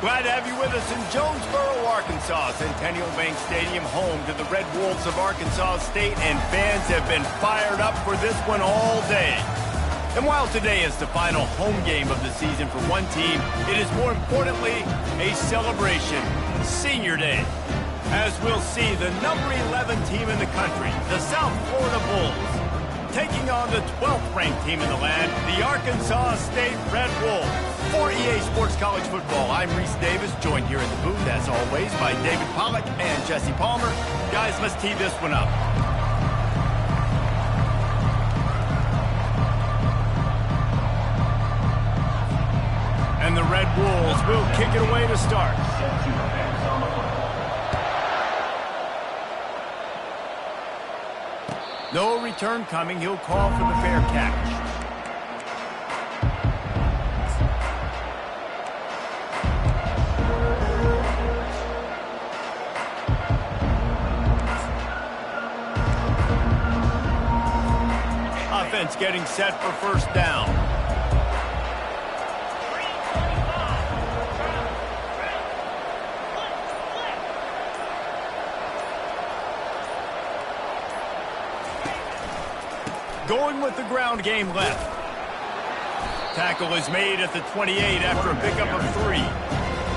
Glad to have you with us in Jonesboro, Arkansas. Centennial Bank Stadium, home to the Red Wolves of Arkansas State, and fans have been fired up for this one all day. And while today is the final home game of the season for one team, it is more importantly a celebration, Senior Day. As we'll see, the number 11 team in the country, the South Florida Bulls, taking on the 12th ranked team in the land, the Arkansas State Red Wolves. For EA Sports College Football, I'm Reese Davis, joined here in the booth, as always, by David Pollack and Jesse Palmer. Guys, let's tee this one up. And the Red Wolves will kick it away to start. No return coming. He'll call for the fair catch. Offense getting set for first down. Going with the ground game left. Tackle is made at the 28 after a pickup of 3.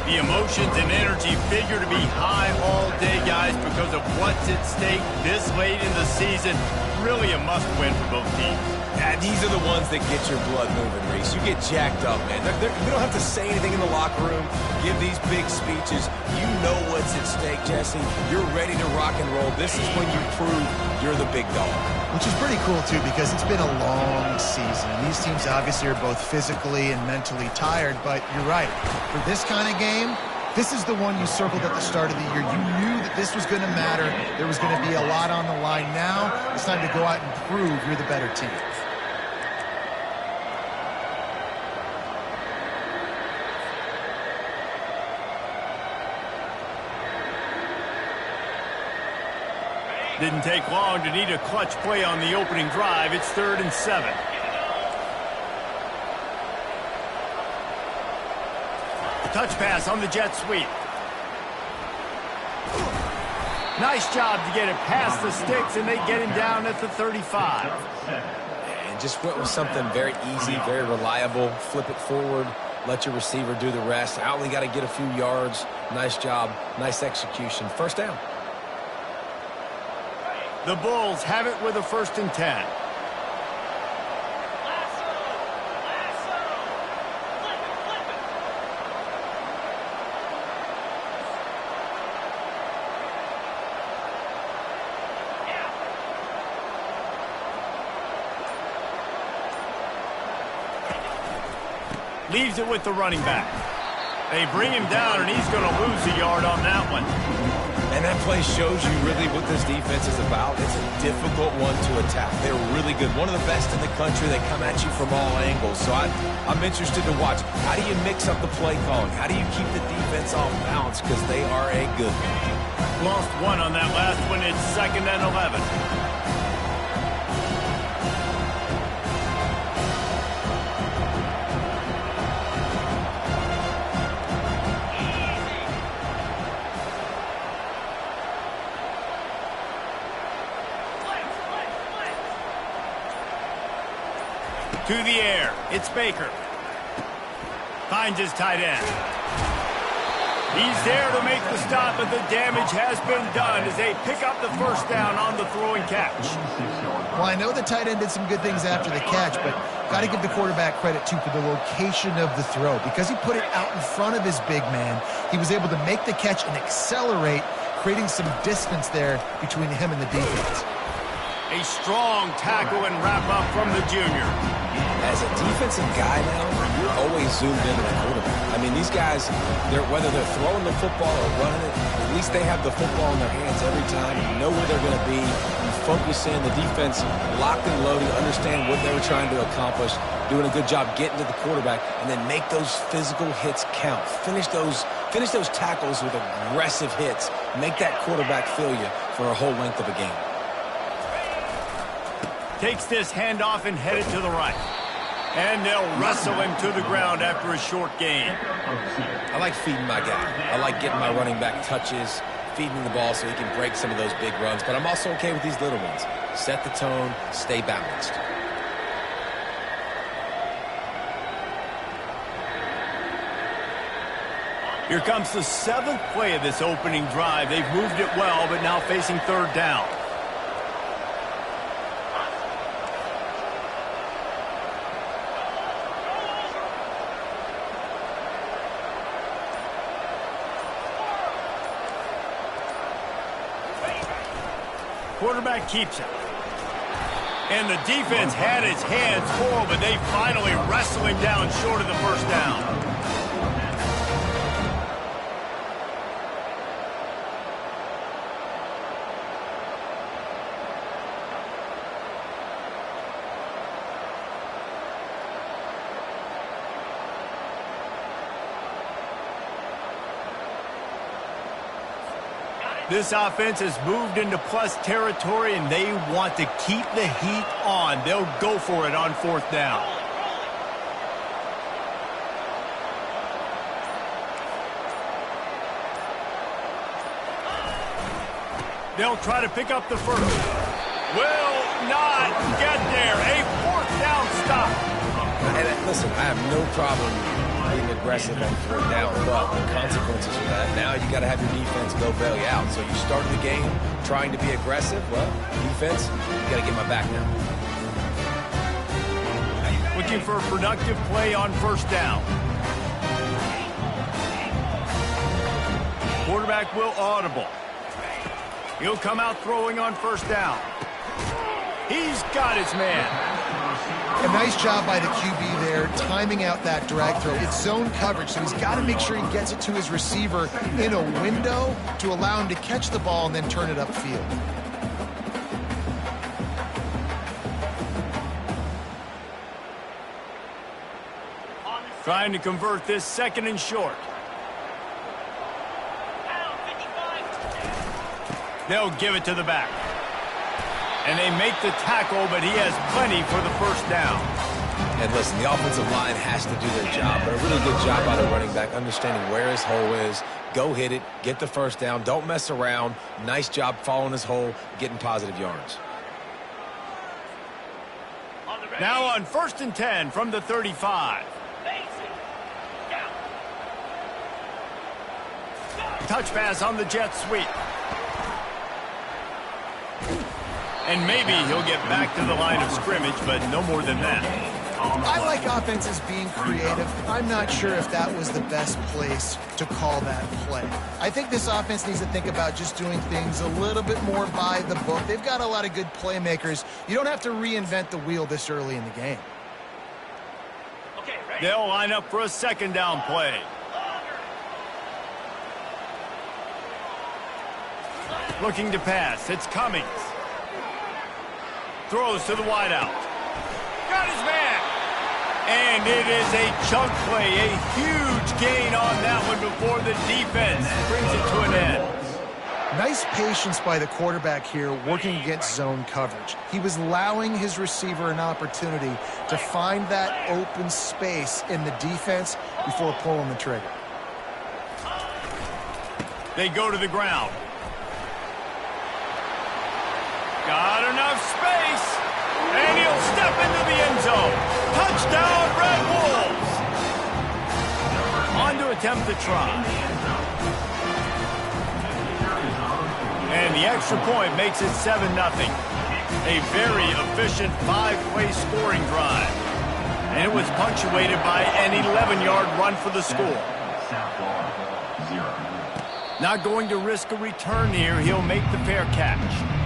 The emotions and energy figure to be high all day, guys, because of what's at stake this late in the season. Really a must-win for both teams. Yeah, these are the ones that get your blood moving, Reese. You get jacked up, man. You don't have to say anything in the locker room, give these big speeches. You know what's at stake, Jesse. You're ready to rock and roll. This is when you prove you're the big dog. Which is pretty cool, too, because it's been a long season. And these teams obviously are both physically and mentally tired, but you're right. For this kind of game, this is the one you circled at the start of the year. You knew that this was going to matter. There was going to be a lot on the line. Now it's time to go out and prove you're the better team. Didn't take long to need a clutch play on the opening drive. It's 3rd and 7. Touch pass on the jet sweep. Nice job to get it past the sticks, and they get him down at the 35. And just went with something very easy, very reliable. Flip it forward, let your receiver do the rest. I only got to get a few yards. Nice job, nice execution. First down. The Bulls have it with a 1st and 10. Leaves it with the running back. They bring him down, and he's going to lose a yard on that one. And that play shows you really what this defense is about. It's a difficult one to attack. They're really good. One of the best in the country. They come at you from all angles. So I'm interested to watch. How do you mix up the play calling? How do you keep the defense off balance? Because they are a good one. Lost one on that last one. It's 2nd and 11. To the air, it's Baker. Finds his tight end. He's there to make the stop, but the damage has been done as they pick up the first down on the throwing catch. Well, I know the tight end did some good things after the catch, but got to give the quarterback credit, too, for the location of the throw. Because he put it out in front of his big man, he was able to make the catch and accelerate, creating some distance there between him and the defense. A strong tackle and wrap-up from the junior. As a defensive guy now, you're always zoomed into the quarterback. I mean, these guys, whether they're throwing the football or running it, at least they have the football in their hands every time. You know where they're going to be. You focus in. The defense locked and loaded, understand what they were trying to accomplish, doing a good job getting to the quarterback, and then make those physical hits count. Finish those tackles with aggressive hits. Make that quarterback feel you for a whole length of a game. Takes this handoff and headed to the right. And they'll wrestle him to the ground after a short gain. I like feeding my guy. I like getting my running back touches, feeding the ball so he can break some of those big runs. But I'm also okay with these little ones. Set the tone, stay balanced. Here comes the 7th play of this opening drive. They've moved it well, but now facing 3rd down. Quarterback keeps it. And the defense had its hands full, but they finally wrestle him down short of the 1st down. This offense has moved into plus territory, and they want to keep the heat on. They'll go for it on 4th down. They'll try to pick up the 1st. Will not get there. A 4th down stop. And listen, I have no problem being aggressive on 4th down, but the consequences of that, now you got to have your defense go bail you out. So you started the game trying to be aggressive. Well, defense, you got to get my back now. Looking for a productive play on 1st down. Quarterback will audible. He'll come out throwing on 1st down. He's got his man. A nice job by the QB there, timing out that drag throw. It's zone coverage, so he's got to make sure he gets it to his receiver in a window to allow him to catch the ball and then turn it upfield. Trying to convert this 2nd and short. They'll give it to the back. And they make the tackle, but he has plenty for the 1st down. And listen, the offensive line has to do their job, but a really good job by the running back, understanding where his hole is. Go hit it, get the 1st down, don't mess around. Nice job following his hole, getting positive yards. Now on 1st and 10 from the 35. Touch pass on the jet sweep. And maybe he'll get back to the line of scrimmage, but no more than that. I like offenses being creative. I'm not sure if that was the best place to call that play. I think this offense needs to think about just doing things a little bit more by the book. They've got a lot of good playmakers. You don't have to reinvent the wheel this early in the game. They'll line up for a 2nd down play. Looking to pass. It's Cummings. Throws to the wideout. Got his man. And it is a chunk play. A huge gain on that one before the defense brings it to an end. Nice patience by the quarterback here working against zone coverage. He was allowing his receiver an opportunity to find that open space in the defense before pulling the trigger. They go to the ground. Got enough space, and he'll step into the end zone. Touchdown, Red Wolves! On to attempt the try. And the extra point makes it 7-0. A very efficient 5-play scoring drive. And it was punctuated by an 11-yard run for the score. Not going to risk a return here. He'll make the fair catch.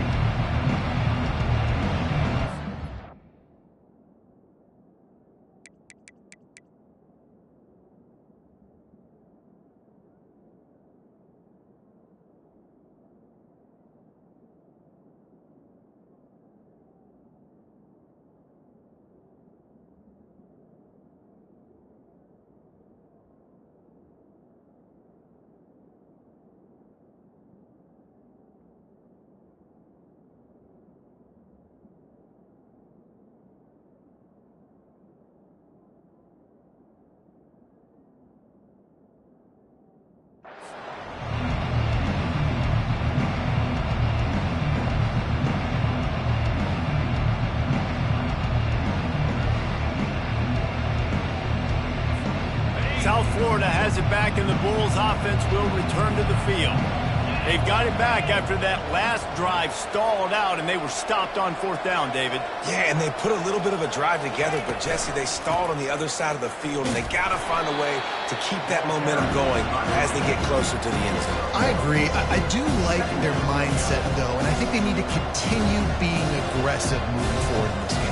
offense will return to the field. They've got it back after that last drive stalled out, and they were stopped on 4th down, David. Yeah, and they put a little bit of a drive together, but, Jesse, they stalled on the other side of the field, and they got to find a way to keep that momentum going as they get closer to the end zone. I agree. I do like their mindset, though, and I think they need to continue being aggressive moving forward in this game.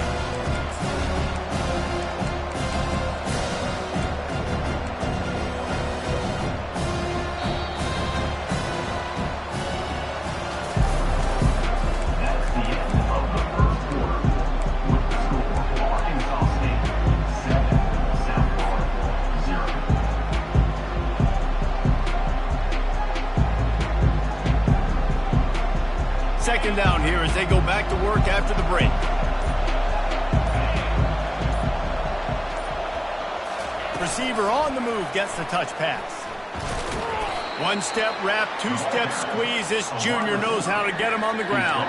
Second down here as they go back to work after the break. Receiver on the move gets the touch pass. One-step wrap, two-step squeeze. This junior knows how to get him on the ground.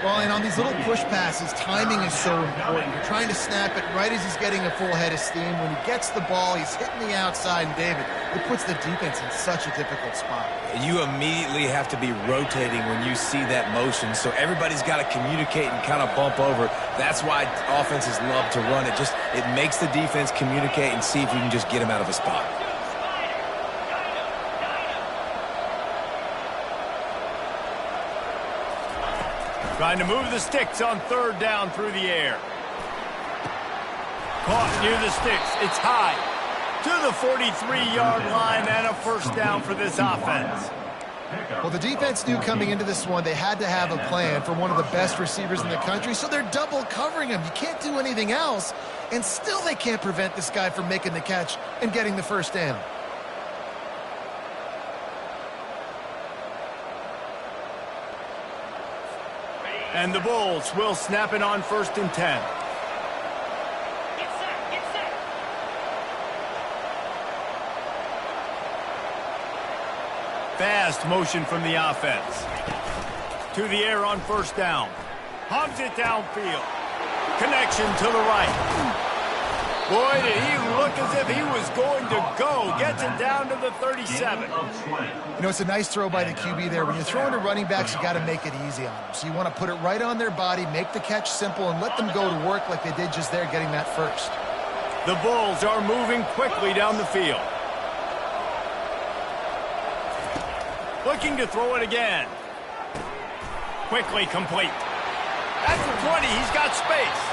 Well, and on these little push passes, timing is so important. You're trying to snap it right as he's getting a full head of steam. When he gets the ball, he's hitting the outside, and David, it puts the defense in such a difficult spot. You immediately have to be rotating when you see that motion, so everybody's got to communicate and kind of bump over. That's why offenses love to run it. It makes the defense communicate and see if you can just get him out of a spot. Trying to move the sticks on 3rd down through the air. Caught near the sticks. It's high to the 43-yard line and a 1st down for this offense. Well, the defense knew coming into this one they had to have a plan for one of the best receivers in the country, so they're double covering him. You can't do anything else, and still they can't prevent this guy from making the catch and getting the 1st down. And the Bulls will snap it on 1st and 10. Fast motion from the offense. To the air on 1st down. Hubs it downfield. Connection to the right. Boy, did he look as if he was going to go. Gets it down to the 37. You know, it's a nice throw by the QB there. When you're throwing to running backs, you got to make it easy on them. So you want to put it right on their body, make the catch simple, and let them go to work like they did just there, getting that first. The Bulls are moving quickly down the field. Looking to throw it again. Quickly complete. At the 20, he's got space.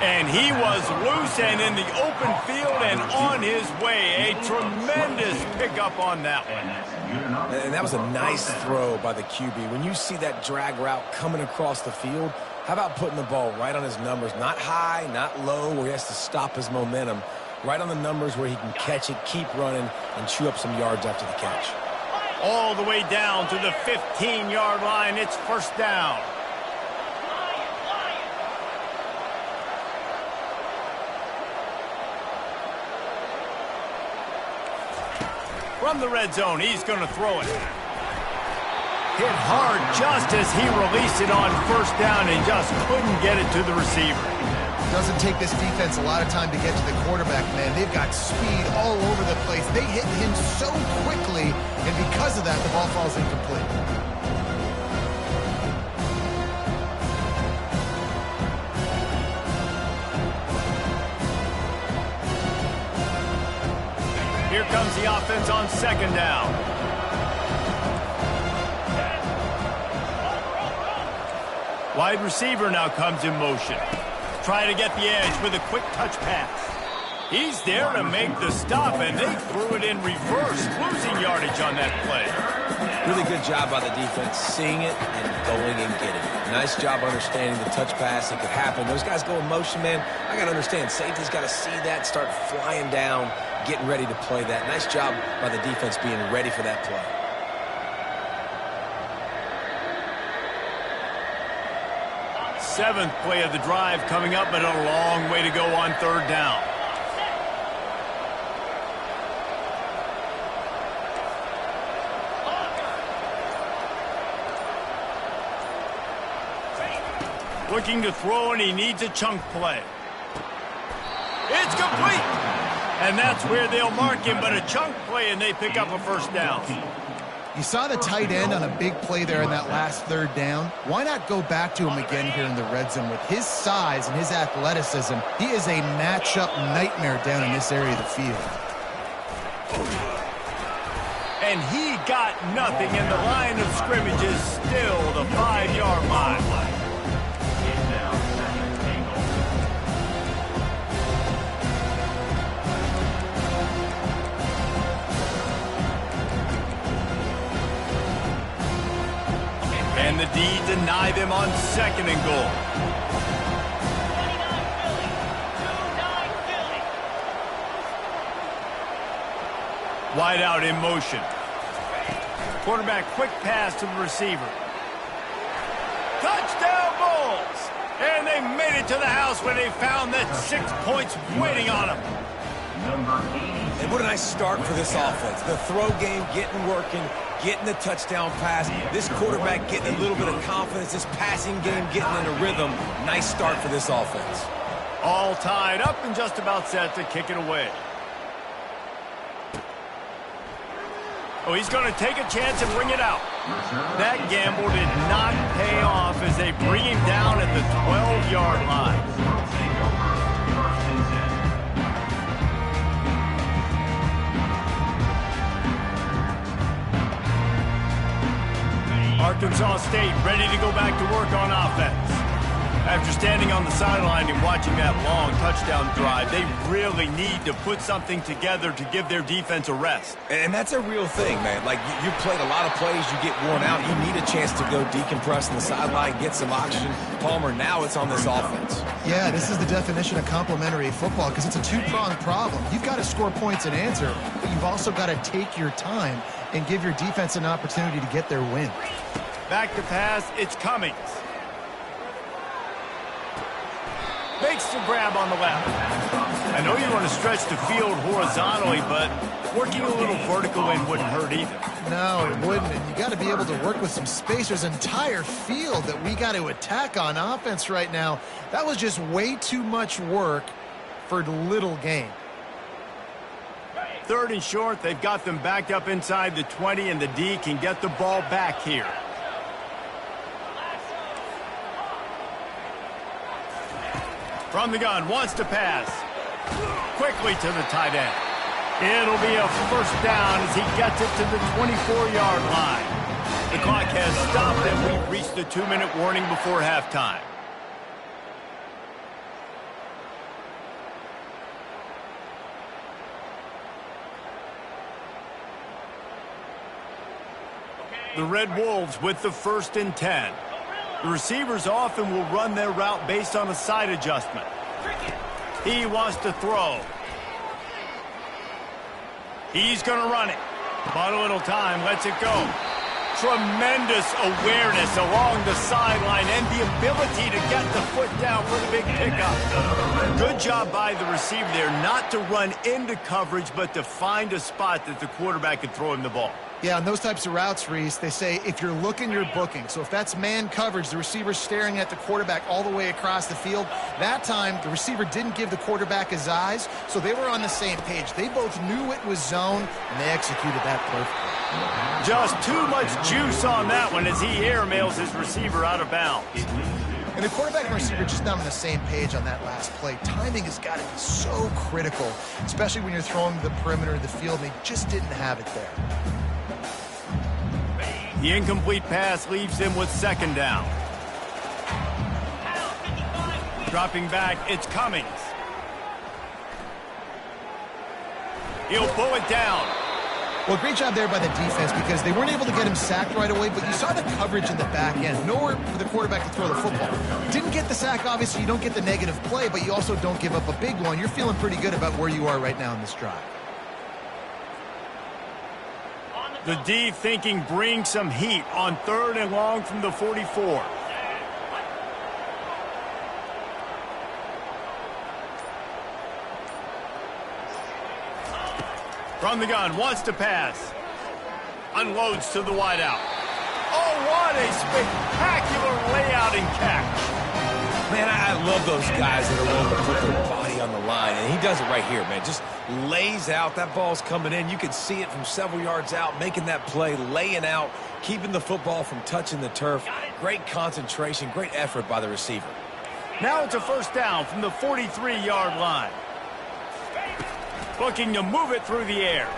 And he was loose and in the open field and on his way. A tremendous pickup on that one. And that was a nice throw by the QB. When you see that drag route coming across the field, how about putting the ball right on his numbers? Not high, not low, where he has to stop his momentum. Right on the numbers where he can catch it, keep running, and chew up some yards after the catch. All the way down to the 15-yard line. It's 1st down. From the red zone, he's going to throw it. Hit hard just as he released it on 1st down and just couldn't get it to the receiver. Doesn't take this defense a lot of time to get to the quarterback, man. They've got speed all over the place. They hit him so quickly, and because of that, the ball falls incomplete. Here comes the offense on 2nd down. Wide receiver now comes in motion. Trying to get the edge with a quick touch pass. He's there to make the stop, and they threw it in reverse, losing yardage on that play. Really good job by the defense, seeing it and going and getting it. Nice job understanding the touch pass. It could happen. Those guys go in motion, man. I got to understand, safety's got to see that, start flying down, getting ready to play that. Nice job by the defense being ready for that play. Seventh play of the drive coming up, but a long way to go on 3rd down. Looking to throw, and he needs a chunk play. It's complete. And that's where they'll mark him, but a chunk play, and they pick up a first down. You saw the tight end on a big play there in that last third down. Why not go back to him again here in the red zone? With his size and his athleticism, he is a matchup nightmare down in this area of the field. And he got nothing, and the line of scrimmage is still the 5-yard line. And the D deny them on 2nd and goal. Wide out in motion. Quarterback quick pass to the receiver. Touchdown Bulls! And they made it to the house where they found that 6 points waiting on them. And what a nice start for this offense. The throw game getting working, getting the touchdown pass. This quarterback getting a little bit of confidence. This passing game getting in a rhythm. Nice start for this offense. All tied up and just about set to kick it away. Oh, he's going to take a chance and bring it out. That gamble did not pay off as they bring him down at the 12-yard line. Arkansas State ready to go back to work on offense. After standing on the sideline and watching that long touchdown drive, they really need to put something together to give their defense a rest. And that's a real thing, man. Like, you played a lot of plays, you get worn out, you need a chance to go decompress on the sideline, get some oxygen. Palmer, now it's on this offense. Yeah, this is the definition of complementary football because it's a two-pronged problem. You've got to score points and answer, but you've also got to take your time and give your defense an opportunity to get their win. Back to pass, it's Cummings. Makes the grab on the left. I know you want to stretch the field horizontally, but working a little vertical in wouldn't hurt either. No, it wouldn't, and you got to be able to work with some space. There's an entire field that we got to attack on offense right now. That was just way too much work for little gain. 3rd and short, they've got them backed up inside the 20, and the D can get the ball back here. From the gun, wants to pass. Quickly to the tight end. It'll be a first down as he gets it to the 24-yard line. The clock has stopped, and we've reached the 2-minute warning before halftime. The Red Wolves with the 1st and 10. The receivers often will run their route based on a side adjustment. He wants to throw. He's going to run it. Bought a little time, lets it go. Tremendous awareness along the sideline and the ability to get the foot down for the big pickup. Good job by the receiver there not to run into coverage, but to find a spot that the quarterback can throw him the ball. Yeah, on those types of routes, Reese, they say if you're looking, you're booking. So if that's man coverage, the receiver's staring at the quarterback all the way across the field. That time, the receiver didn't give the quarterback his eyes, so they were on the same page. They both knew it was zone, and they executed that perfectly. Just too much juice on that one as he airmails his receiver out of bounds. And the quarterback and receiver just not on the same page on that last play. Timing has got to be so critical, especially when you're throwing to the perimeter of the field, and they just didn't have it there. The incomplete pass leaves him with 2nd down. Dropping back, it's Cummings. He'll pull it down. Well, great job there by the defense because they weren't able to get him sacked right away, but you saw the coverage in the back end. Nowhere for the quarterback to throw the football. Didn't get the sack, obviously. You don't get the negative play, but you also don't give up a big one. You're feeling pretty good about where you are right now in this drive. The D thinking bring some heat on 3rd and long from the 44. From the gun, wants to pass. Unloads to the wideout. Oh, what a spectacular layout and catch. Man, I love those guys that are willing to put their body on the line, and he does it right here, man. Just lays out. That ball's coming in. You can see it from several yards out, making that play, laying out, keeping the football from touching the turf. Great concentration, great effort by the receiver. Now it's a first down from the 43-yard line. Looking to move it through the air.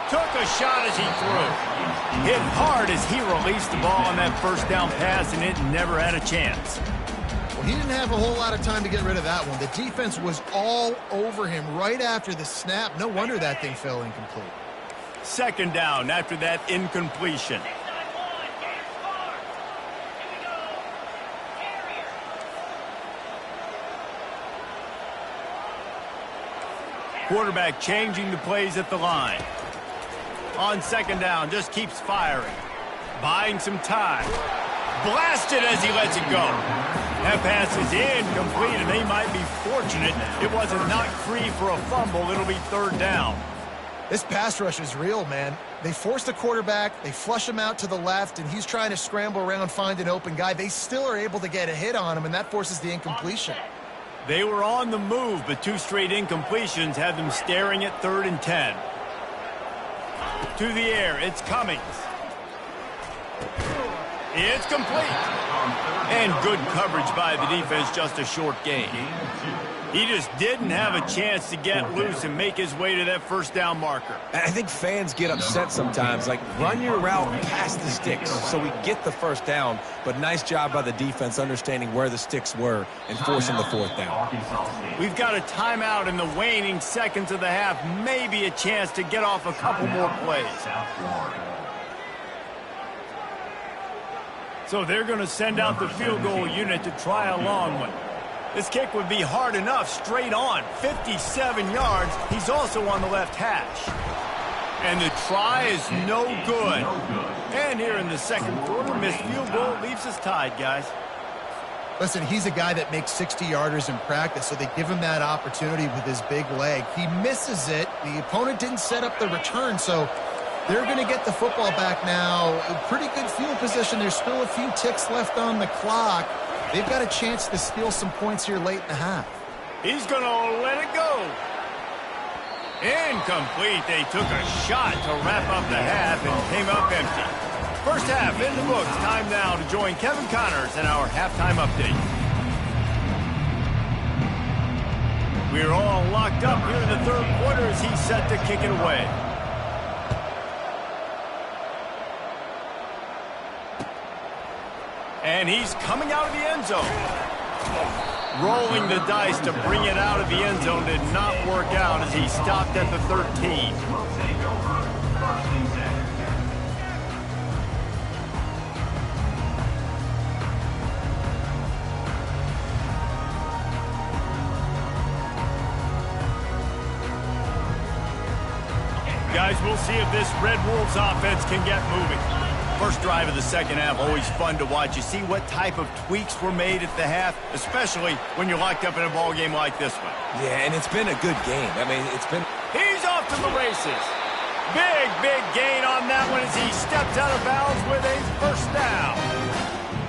Took a shot as he threw. Hit hard as he released the ball on that first down pass, and it never had a chance. Well, he didn't have a whole lot of time to get rid of that one. The defense was all over him right after the snap. No wonder that thing fell incomplete. Second down after that incompletion. Quarterback changing the plays at the line. On second down, just keeps firing. Buying some time. Blasted as he lets it go. That pass is incomplete, and they might be fortunate it wasn't knocked free for a fumble. It'll be third down. This pass rush is real, man. They force the quarterback, they flush him out to the left, and he's trying to scramble around, find an open guy. They still are able to get a hit on him, and that forces the incompletion. They were on the move, but two straight incompletions had them staring at 3rd and 10. To the air, it's Cummings. It's complete. And good coverage by the defense, just a short gain. He just didn't have a chance to get loose and make his way to that first down marker. I think fans get upset sometimes, like run your route past the sticks so we get the first down, but nice job by the defense understanding where the sticks were and forcing the fourth down. We've got a timeout in the waning seconds of the half, maybe a chance to get off a couple more plays. So they're going to send out the field goal unit to try a long one. This kick would be hard enough straight on. 57 yards. He's also on the left hash. And the try is no good. And here in the second quarter, missed field goal leaves us tied, guys. Listen, he's a guy that makes 60-yarders in practice, so they give him that opportunity with his big leg. He misses it. The opponent didn't set up the return, so they're going to get the football back now. Pretty good field position. There's still a few ticks left on the clock. They've got a chance to steal some points here late in the half. He's going to let it go. Incomplete. They took a shot to wrap up the half and came up empty. First half in the books. Time now to join Kevin Connors in our halftime update. We're all locked up here in the third quarter as he's set to kick it away. And he's coming out of the end zone. Rolling the dice to bring it out of the end zone did not work out as he stopped at the 13. Guys, we'll see if this Red Wolves offense can get moving. First drive of the second half, always fun to watch. You see what type of tweaks were made at the half, especially when you're locked up in a ball game like this one. Yeah, and it's been a good game. I mean, it's been... He's off to the races. Big gain on that one as he steps out of bounds with a first down.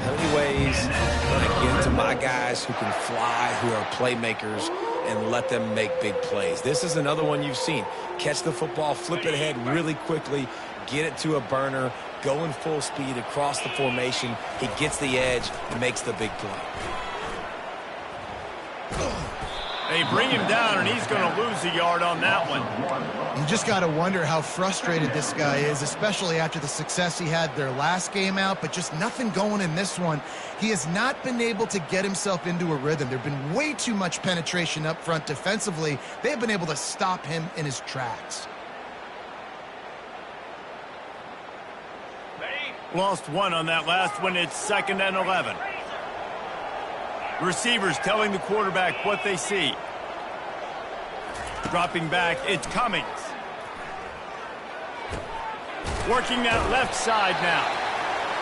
How many ways can I get to my guys who can fly, who are playmakers, and let them make big plays? This is another one you've seen. Catch the football, flip it ahead really quickly, get it to a burner, going full speed across the formation. He gets the edge and makes the big play. They bring him down, and he's going to lose a yard on that one. You just got to wonder how frustrated this guy is, especially after the success he had their last game out, but just nothing going in this one. He has not been able to get himself into a rhythm. There have been way too much penetration up front defensively. They have been able to stop him in his tracks. Lost one on that last one. It's 2nd and 11. Receivers telling the quarterback what they see. Dropping back, it's Cummings. Working that left side now.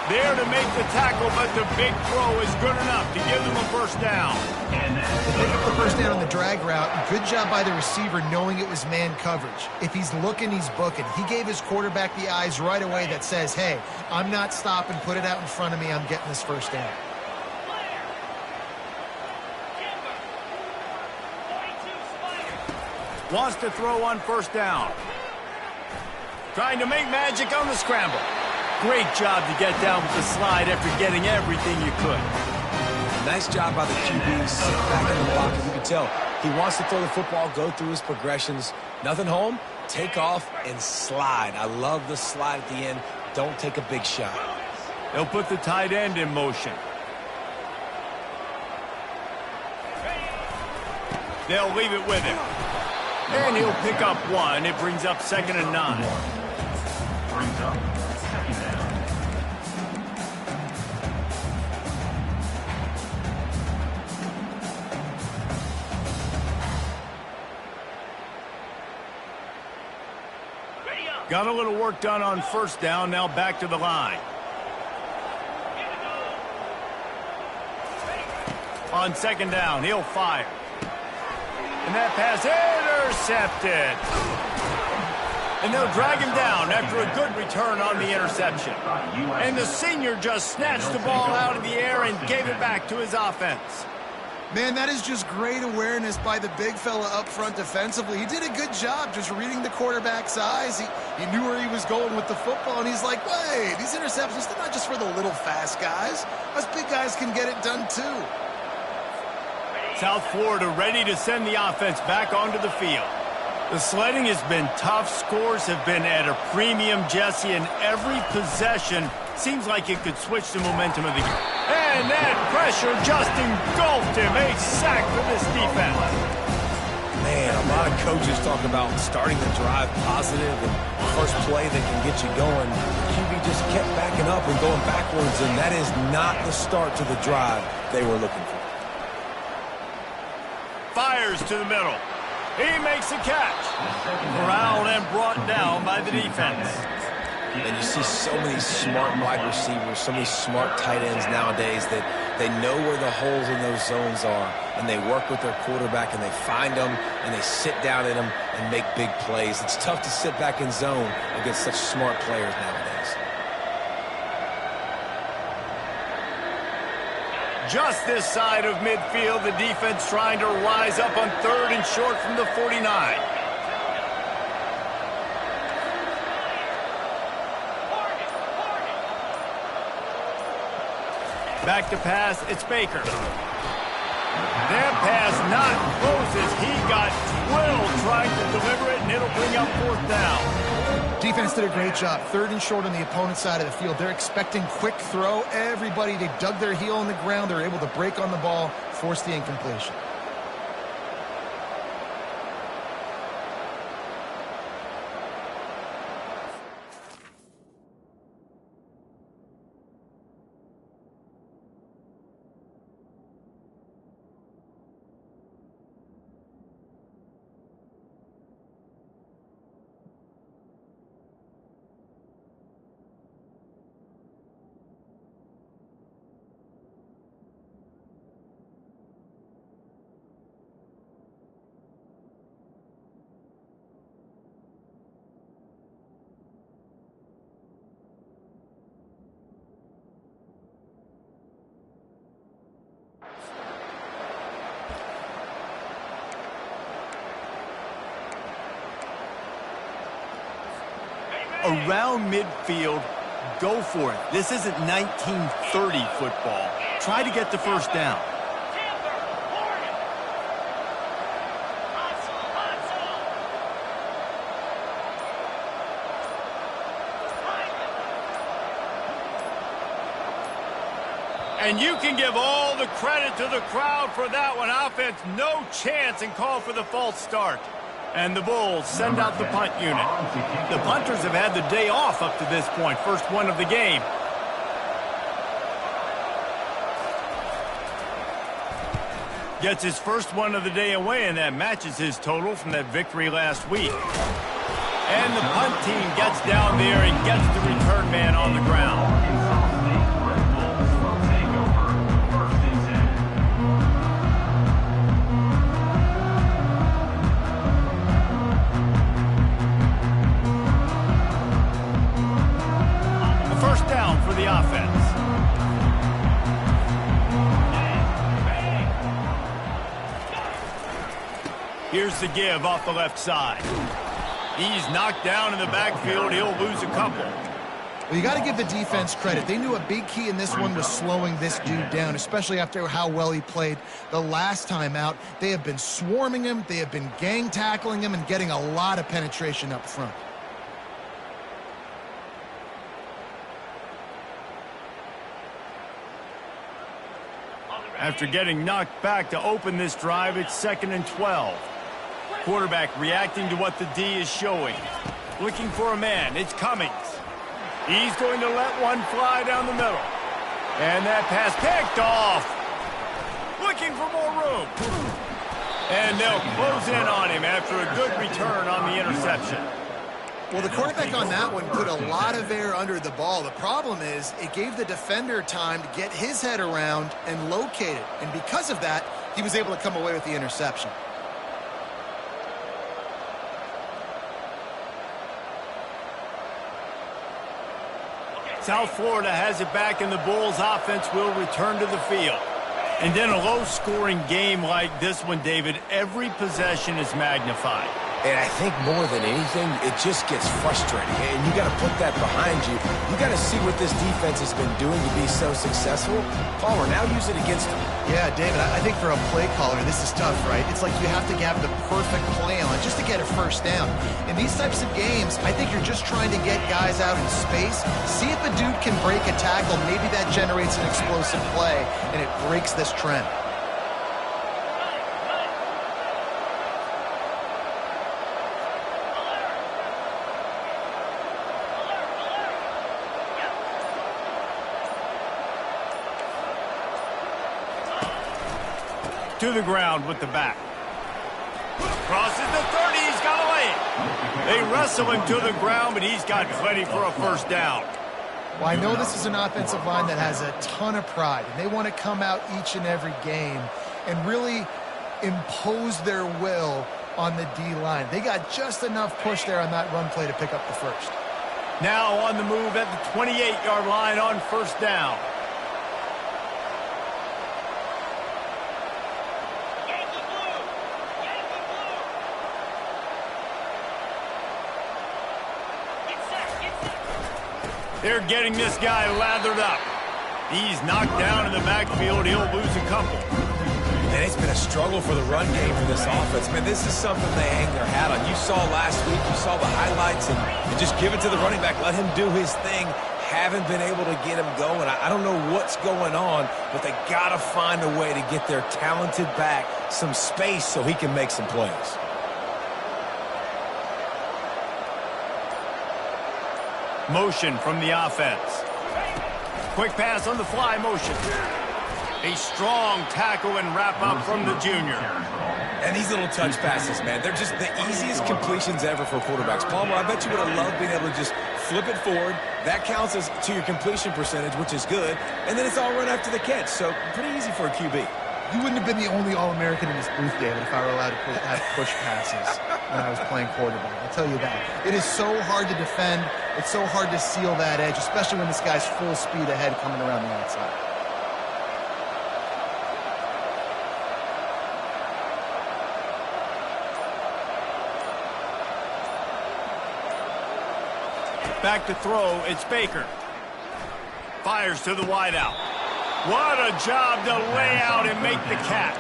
There to make the tackle, but the big throw is good enough to give them a first down. They pick up the first down on the drag route. Good job by the receiver knowing it was man coverage. If he's looking, he's booking. He gave his quarterback the eyes right away that says, hey, I'm not stopping. Put it out in front of me. I'm getting this first down. Wants to throw on first down. Trying to make magic on the scramble. Great job to get down with the slide after getting everything you could. Nice job by the QB, sit back in the pocket. You can tell he wants to throw the football, go through his progressions. Nothing home, take off and slide. I love the slide at the end. Don't take a big shot. They'll put the tight end in motion. They'll leave it with him. And he'll pick up one. It brings up 2nd and 9. Brings up 2nd down. Got a little work done on first down. Now back to the line. On 2nd down, he'll fire. And that pass intercepted. And they'll drag him down after a good return on the interception. And the senior just snatched the ball out of the air and gave it back to his offense. Man, that is just great awareness by the big fella up front defensively. He did a good job just reading the quarterback's eyes. He knew where he was going with the football, and he's like, wait, these interceptions, they're not just for the little fast guys. Us big guys can get it done too. South Florida ready to send the offense back onto the field. The sledding has been tough. Scores have been at a premium, Jesse, and every possession seems like it could switch the momentum of the game. And that pressure just engulfed him. A sack for this defense. Man, a lot of coaches talk about starting the drive positive and first play that can get you going. QB just kept backing up and going backwards, and that is not the start to the drive they were looking for. Fires to the middle. He makes a catch. Corralled and brought down by the defense. And you see so many smart wide receivers, so many smart tight ends nowadays that they know where the holes in those zones are, and they work with their quarterback, and they find them, and they sit down in them and make big plays. It's tough to sit back in zone against such smart players nowadays. Just this side of midfield, the defense trying to rise up on 3rd and short from the 49. Back to pass, it's Baker. That pass not close as he got twilled trying to deliver it, and it'll bring up 4th down. Defense did a great job. 3rd and short on the opponent's side of the field. They're expecting quick throw. Everybody, they dug their heel in the ground. They're able to break on the ball, force the incompletion. Around midfield, go for it. This isn't 1930 football. Try to get the first down. And you can give all the credit to the crowd for that one. Offense, no chance, and call for the false start. And the Bulls send out the punt unit. The punters have had the day off up to this point. First one of the game. Gets his first one of the day away, and that matches his total from that victory last week. And the punt team gets down there and gets the return man on the ground. First down for the offense. Here's the give off the left side. He's knocked down in the backfield. He'll lose a couple. Well, you got to give the defense credit. They knew a big key in this one was slowing this dude down, especially after how well he played the last time out. They have been swarming him. They have been gang tackling him and getting a lot of penetration up front. After getting knocked back to open this drive, it's 2nd and 12. Quarterback reacting to what the D is showing. Looking for a man. It's Cummings. He's going to let one fly down the middle. And that pass picked off. Looking for more room. And they'll close in on him after a good return on the interception. Well, the quarterback on that one put a lot of air under the ball. The problem is it gave the defender time to get his head around and locate it. And because of that, he was able to come away with the interception. South Florida has it back, and the Bulls offense will return to the field. And then a low-scoring game like this one, David, every possession is magnified. And I think more than anything, it just gets frustrating. And you got to put that behind you. You got to see what this defense has been doing to be so successful. Palmer, now use it against them. Yeah, David, I think for a play caller, this is tough, right? It's like you have to have the perfect play on just to get a first down. In these types of games, I think you're just trying to get guys out in space, see if a dude can break a tackle. Maybe that generates an explosive play, and it breaks this trend. To the ground with the back. Crosses the 30, he's got a lane. They wrestle him to the ground, but he's got plenty for a first down. Well, I know this is an offensive line that has a ton of pride, and they want to come out each and every game and really impose their will on the D-line. They got just enough push there on that run play to pick up the first. Now on the move at the 28-yard line on first down. They're getting this guy lathered up. He's knocked down in the backfield. He'll lose a couple. And it's been a struggle for the run game for this offense. Man, this is something they hang their hat on. You saw last week, you saw the highlights, and just give it to the running back. Let him do his thing. Haven't been able to get him going. I don't know what's going on, but they got to find a way to get their talented back some space so he can make some plays. Motion from the offense. Quick pass on the fly motion. A strong tackle and wrap up from the junior. And these little touch passes, man, they're just the easiest completions ever for quarterbacks. Palmer, I bet you would have loved being able to just flip it forward. That counts as to your completion percentage, which is good. And then it's all run after the catch, so pretty easy for a QB. You wouldn't have been the only All-American in this booth, David, if I were allowed to have push passes when I was playing quarterback. I'll tell you that. It is so hard to defend. It's so hard to seal that edge, especially when this guy's full speed ahead coming around the outside. Back to throw, it's Baker. Fires to the wideout. What a job to lay out and make the catch.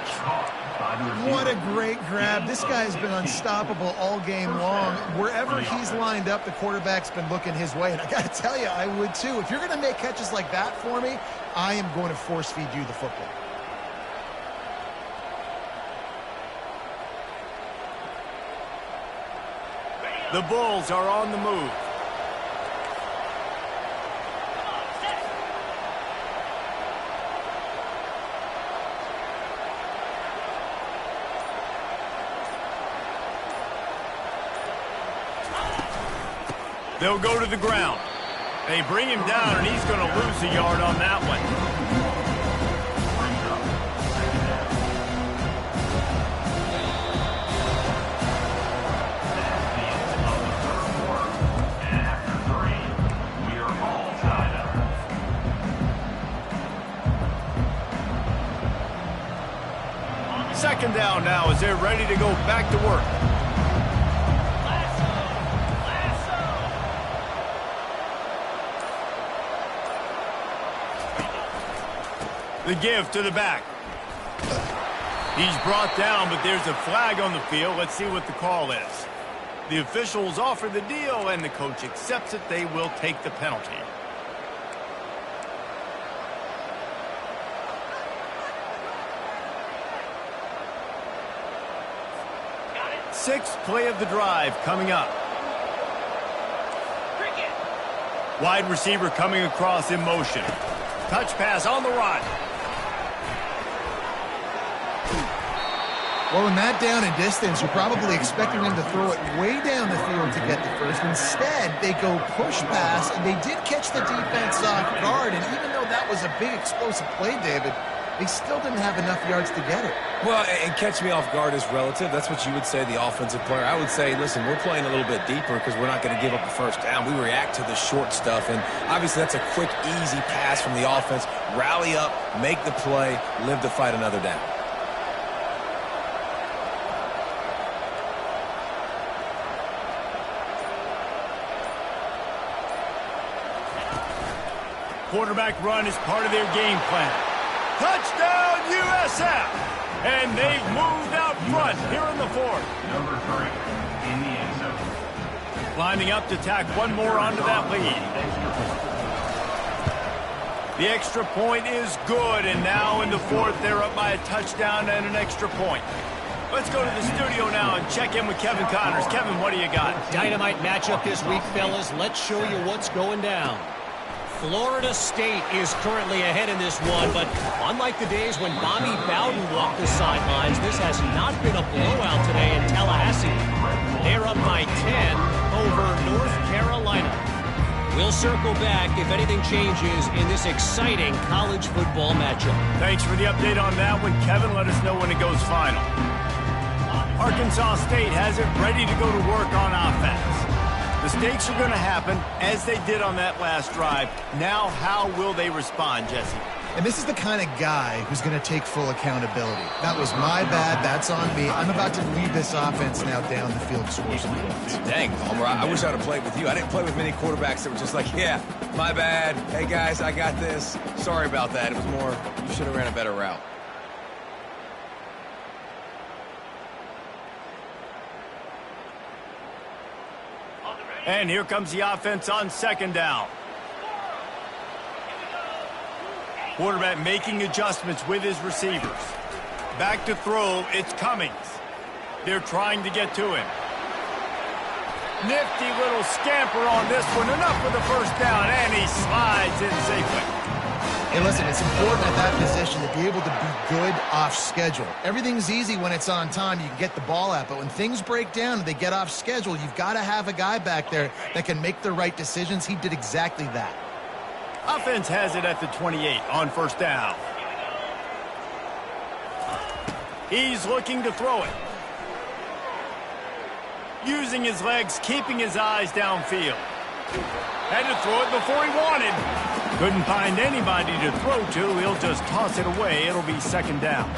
What a great grab. This guy has been unstoppable all game long. Wherever he's lined up, the quarterback's been looking his way. And I got to tell you, I would too. If you're going to make catches like that for me, I am going to force feed you the football. The Bulls are on the move. They'll go to the ground. They bring him down, and he's going to lose a yard on that one. Second down now as they're ready to go back to work. The give to the back. He's brought down, but there's a flag on the field. Let's see what the call is. The officials offer the deal, and the coach accepts it. They will take the penalty. Sixth play of the drive coming up. Wide receiver coming across in motion. Touch pass on the run. Well, in that down and distance, you're probably expecting them to throw it way down the field to get the first. Instead, they go push pass, and they did catch the defense off guard. And even though that was a big explosive play, David, they still didn't have enough yards to get it. Well, and catch me off guard is relative. That's what you would say, the offensive player. I would say, listen, we're playing a little bit deeper because we're not going to give up a first down. We react to the short stuff, and obviously that's a quick, easy pass from the offense. Rally up, make the play, live to fight another down. Quarterback run is part of their game plan. Touchdown, USF! And they've moved out front here in the fourth. Number 3 in the end zone. Lining up to tack one more onto that lead. The extra point is good, and now in the fourth, they're up by a touchdown and an extra point. Let's go to the studio now and check in with Kevin Connors. Kevin, what do you got? Dynamite matchup this week, fellas. Let's show you what's going down. Florida State is currently ahead in this one, but unlike the days when Bobby Bowden walked the sidelines, this has not been a blowout today in Tallahassee. They're up by 10 over North Carolina. We'll circle back if anything changes in this exciting college football matchup. Thanks for the update on that one, Kevin. Let us know when it goes final. Arkansas State has it ready to go to work on offense. Mistakes are going to happen, as they did on that last drive. Now, how will they respond, Jesse? And this is the kind of guy who's going to take full accountability. That was my bad. That's on me. I'm about to lead this offense now down the field to score some points. Dang, Palmer, I wish I'd have played with you. I didn't play with many quarterbacks that were just like, yeah, my bad. Hey, guys, I got this. Sorry about that. It was more, you should have ran a better route. And here comes the offense on second down. Quarterback making adjustments with his receivers. Back to throw, it's Cummings. They're trying to get to him. Nifty little scamper on this one. Enough for the first down, and he slides in safely. Hey, listen, it's important at that position to be able to be good off schedule. Everything's easy when it's on time. You can get the ball out. But when things break down and they get off schedule, you've got to have a guy back there that can make the right decisions. He did exactly that. Offense has it at the 28 on first down. He's looking to throw it. Using his legs, keeping his eyes downfield. Had to throw it before he wanted. Couldn't find anybody to throw to. He'll just toss it away. It'll be second down.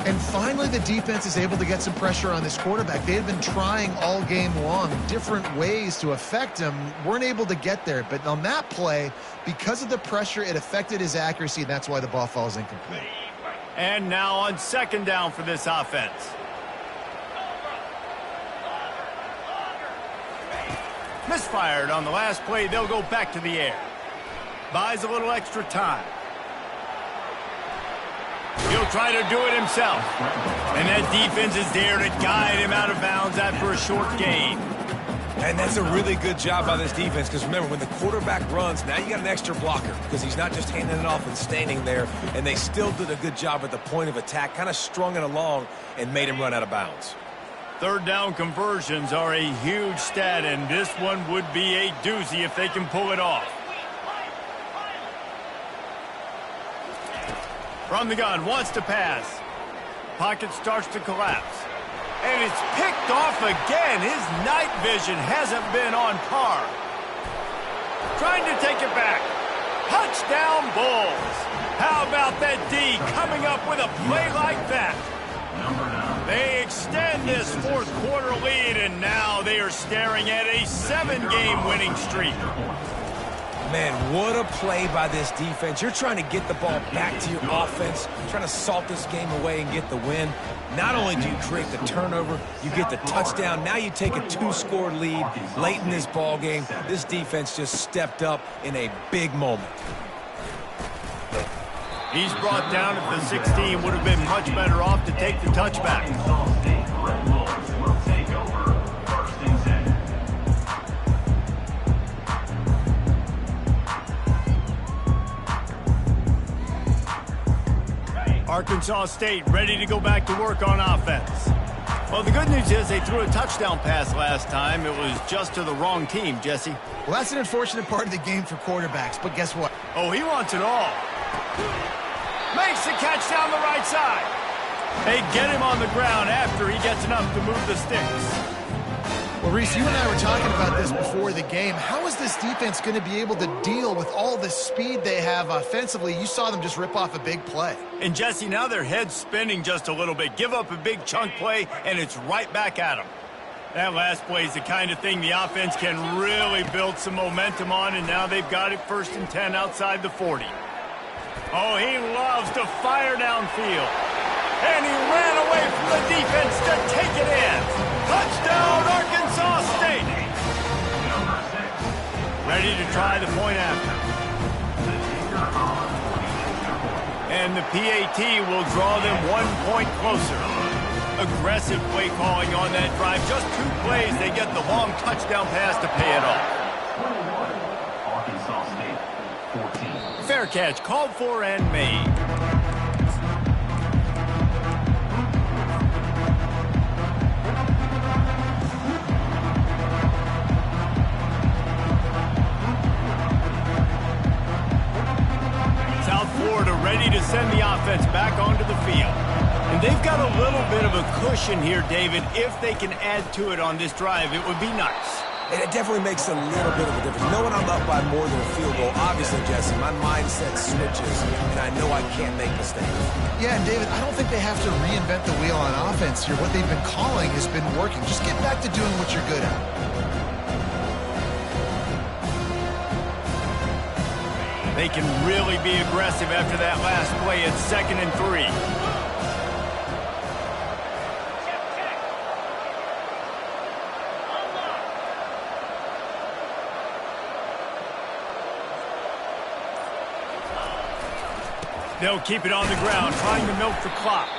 And finally, the defense is able to get some pressure on this quarterback. They had been trying all game long different ways to affect him. Weren't able to get there. But on that play, because of the pressure, it affected his accuracy, and that's why the ball falls incomplete. And now on second down for this offense. Misfired on the last play. They'll go back to the air. Buys a little extra time. He'll try to do it himself. And that defense is there to guide him out of bounds after a short gain. And that's a really good job by this defense because remember, when the quarterback runs, now you got an extra blocker because he's not just handing it off and standing there, and they still did a good job at the point of attack, kind of strung it along and made him run out of bounds. Third down conversions are a huge stat, and this one would be a doozy if they can pull it off. From the gun, wants to pass. Pocket starts to collapse. And it's picked off again. His night vision hasn't been on par. Trying to take it back. Touchdown Bulls. How about that D coming up with a play like that? They extend this fourth quarter lead, and now they are staring at a 7-game winning streak. Man, what a play by this defense. You're trying to get the ball back to your offense, trying to salt this game away and get the win. Not only do you create the turnover, you get the touchdown. Now you take a 2-score lead late in this ball game. This defense just stepped up in a big moment. He's brought down at the 16. Would have been much better off to take the touchback. Arkansas State ready to go back to work on offense. Well, the good news is they threw a touchdown pass last time. It was just to the wrong team, Jesse. Well, that's an unfortunate part of the game for quarterbacks, but guess what? Oh, he wants it all. Makes the catch down the right side. They get him on the ground after he gets enough to move the sticks. Well, Reese, you and I were talking about this before the game. How is this defense going to be able to deal with all the speed they have offensively? You saw them just rip off a big play. And, Jesse, now their head's spinning just a little bit. Give up a big chunk play, and it's right back at them. That last play is the kind of thing the offense can really build some momentum on, and now they've got it 1st and 10 outside the 40. Oh, he loves to fire downfield. And he ran away from the defense to take it in. Touchdown, Arkansas State. Ready to try the point after. And the PAT will draw them 1 point closer. Aggressive play calling on that drive. Just 2 plays, they get the long touchdown pass to pay it off. Arkansas State, 14. Fair catch called for and made. South Florida ready to send the offense back onto the field. And they've got a little bit of a cushion here, David. If they can add to it on this drive, it would be nice. And it definitely makes a little bit of a difference. Knowing I'm up by more than a field goal, obviously, Jesse, my mindset switches, and I know I can't make mistakes. Yeah, and David, I don't think they have to reinvent the wheel on offense here. What they've been calling has been working. Just get back to doing what you're good at. They can really be aggressive after that last play. It's 2nd and 3. They'll keep it on the ground, trying to milk the clock.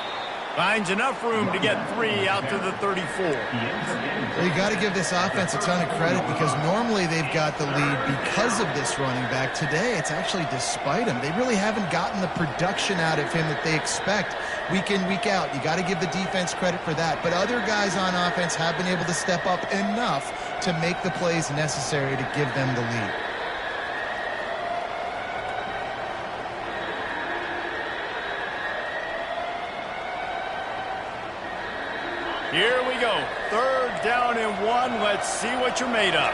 Finds enough room to get 3 out to the 34. Well, you got to give this offense a ton of credit because normally they've got the lead because of this running back. Today, it's actually despite him. They really haven't gotten the production out of him that they expect week in, week out. You got to give the defense credit for that. But other guys on offense have been able to step up enough to make the plays necessary to give them the lead. Here we go. 3rd down and 1. Let's see what you're made of.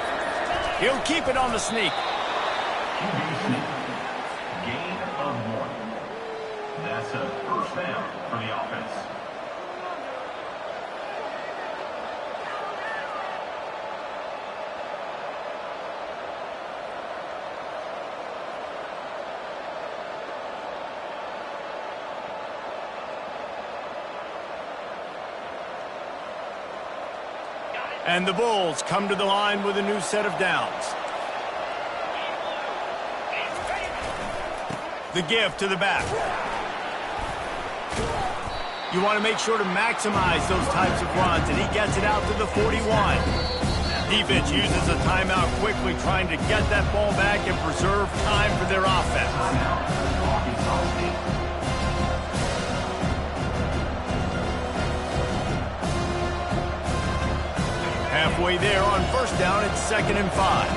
He'll keep it on the sneak. Gain of 1. That's a 1st down for the offense. And the Bulls come to the line with a new set of downs. The give to the back. You want to make sure to maximize those types of runs, and he gets it out to the 41. Defense uses a timeout quickly, trying to get that ball back and preserve time for their offense. Halfway there on 1st down, it's 2nd and 5.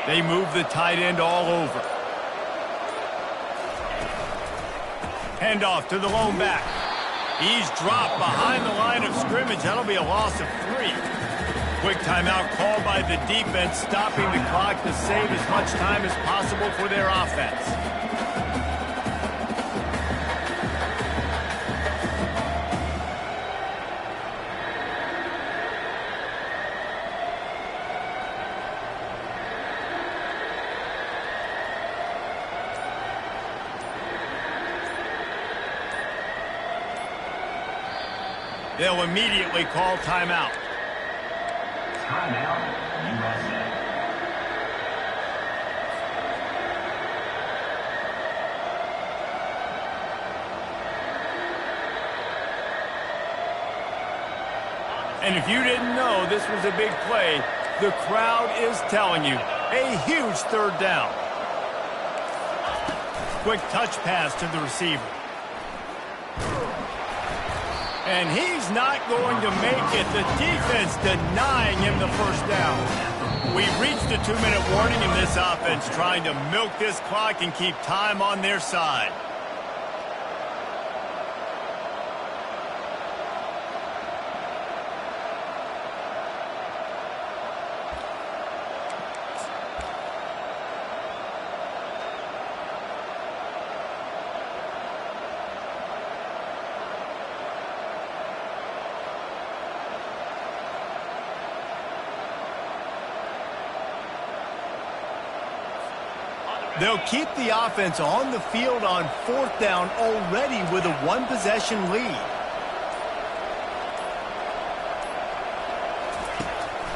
They move the tight end all over. Handoff to the lone back. He's dropped behind the line of scrimmage. That'll be a loss of 3. Quick timeout called by the defense, stopping the clock to save as much time as possible for their offense. They'll immediately call timeout. Timeout, USA. And if you didn't know this was a big play, the crowd is telling you. A huge third down. Quick touch pass to the receiver. And he's not going to make it. The defense denying him the first down. We've reached a 2-minute warning in this offense, trying to milk this clock and keep time on their side. They'll keep the offense on the field on 4th down already with a 1-possession lead.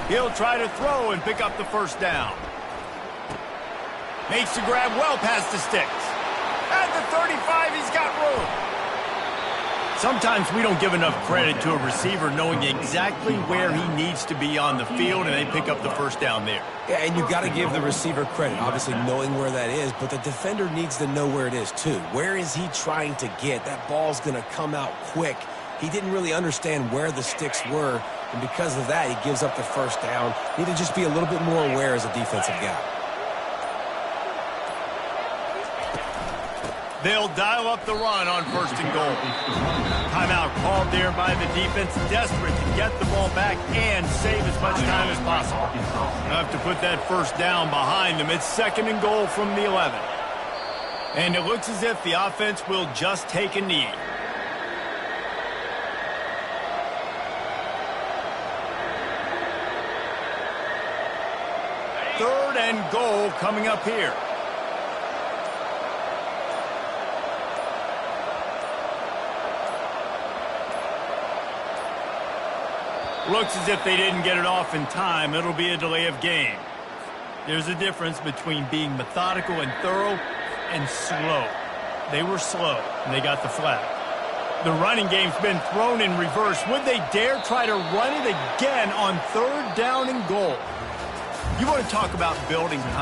He'll try to throw and pick up the first down. Makes the grab well past the sticks. At the 35, he's got room. Sometimes we don't give enough credit to a receiver knowing exactly where he needs to be on the field, and they pick up the first down there. Yeah, and you've got to give the receiver credit, obviously knowing where that is, but the defender needs to know where it is too. Where is he trying to get? That ball's going to come out quick. He didn't really understand where the sticks were, and because of that, he gives up the first down. Need to just be a little bit more aware as a defensive guy. They'll dial up the run on 1st and goal. Timeout called there by the defense, desperate to get the ball back and save as much time as possible. Enough to put that first down behind them. It's 2nd and goal from the 11. And it looks as if the offense will just take a knee. Third and goal coming up here. Looks as if they didn't get it off in time. It'll be a delay of game. There's a difference between being methodical and thorough and slow. They were slow, and they got the flag. The running game's been thrown in reverse. Would they dare try to run it again on 3rd down and goal? You want to talk about building